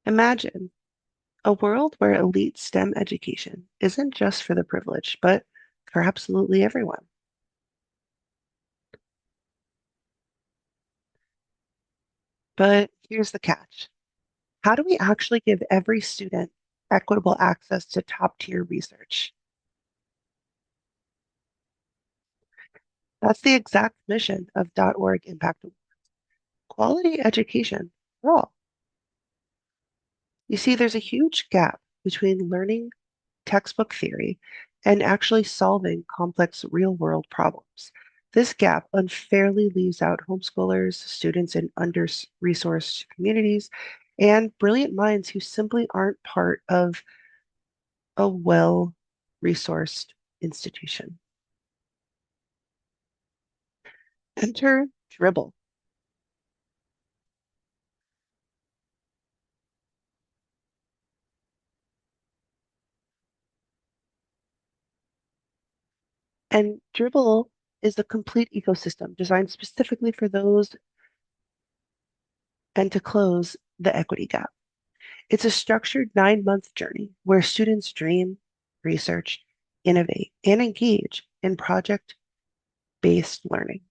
Imagine a world where elite STEM education isn't just for the privileged, but for absolutely everyone. But here's the catch. How do we actually give every student equitable access to top tier research? That's the exact mission of .org Impact Awards. Quality education for all. You see, there's a huge gap between learning textbook theory and actually solving complex real world problems. This gap unfairly leaves out homeschoolers, students in under-resourced communities, and brilliant minds who simply aren't part of a well-resourced institution. Enter Dribble. And Dribble is a complete ecosystem designed specifically for those and to close the equity gap. It's a structured 9-month journey where students dream, research, innovate, and engage in project based learning.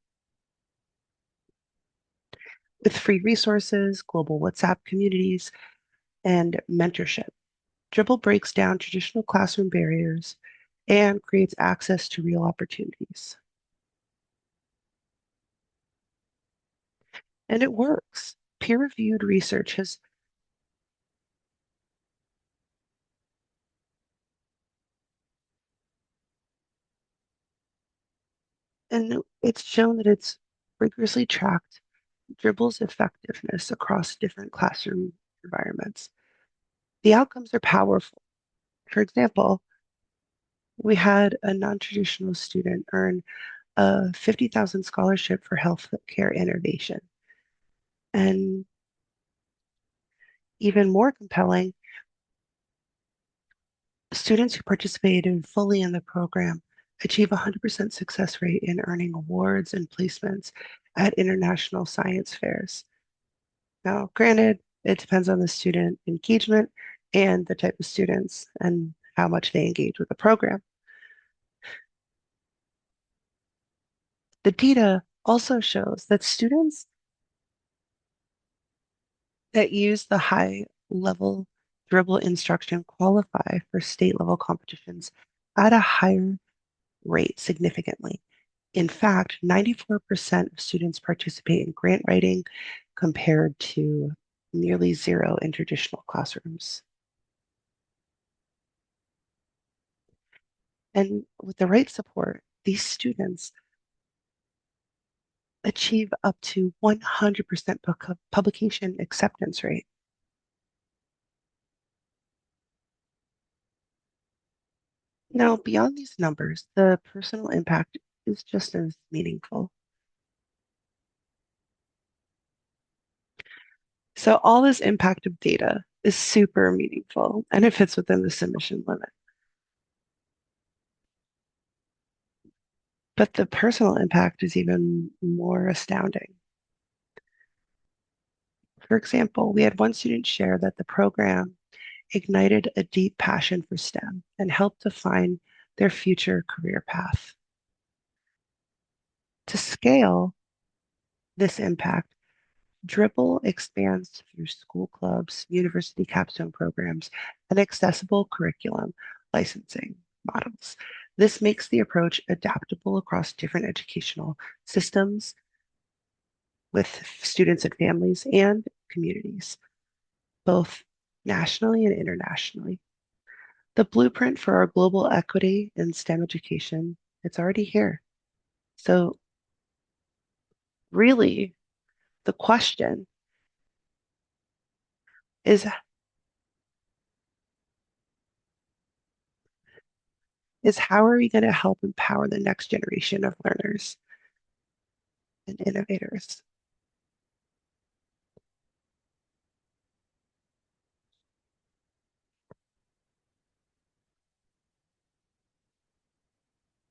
With free resources, global WhatsApp communities, and mentorship, Dribble breaks down traditional classroom barriers and creates access to real opportunities. And it works. Peer reviewed research has, and it's shown that it's rigorously tracked Dribble's effectiveness across different classroom environments. The outcomes are powerful. For example, we had a non-traditional student earn a 50,000 scholarship for healthcare innovation. And even more compelling, students who participated fully in the program achieve a 100% success rate in earning awards and placements at international science fairs. Now, granted, it depends on the student engagement and the type of students and how much they engage with the program. The data also shows that students that use the high level dribble instruction qualify for state level competitions at a higher rate significantly. In fact, 94% of students participate in grant writing compared to nearly zero in traditional classrooms. And with the right support, these students achieve up to 100% publication acceptance rate. Now, beyond these numbers, the personal impact is just as meaningful. So all this impact of data is super meaningful and it fits within the submission limit. But the personal impact is even more astounding. For example, we had one student share that the program ignited a deep passion for STEM and helped define their future career path. To scale this impact, Dribble expands through school clubs, university capstone programs, and accessible curriculum licensing models. This makes the approach adaptable across different educational systems with students and families and communities, both nationally and internationally. The blueprint for our global equity in STEM education, it's already here. So really, the question is how are we going to help empower the next generation of learners and innovators?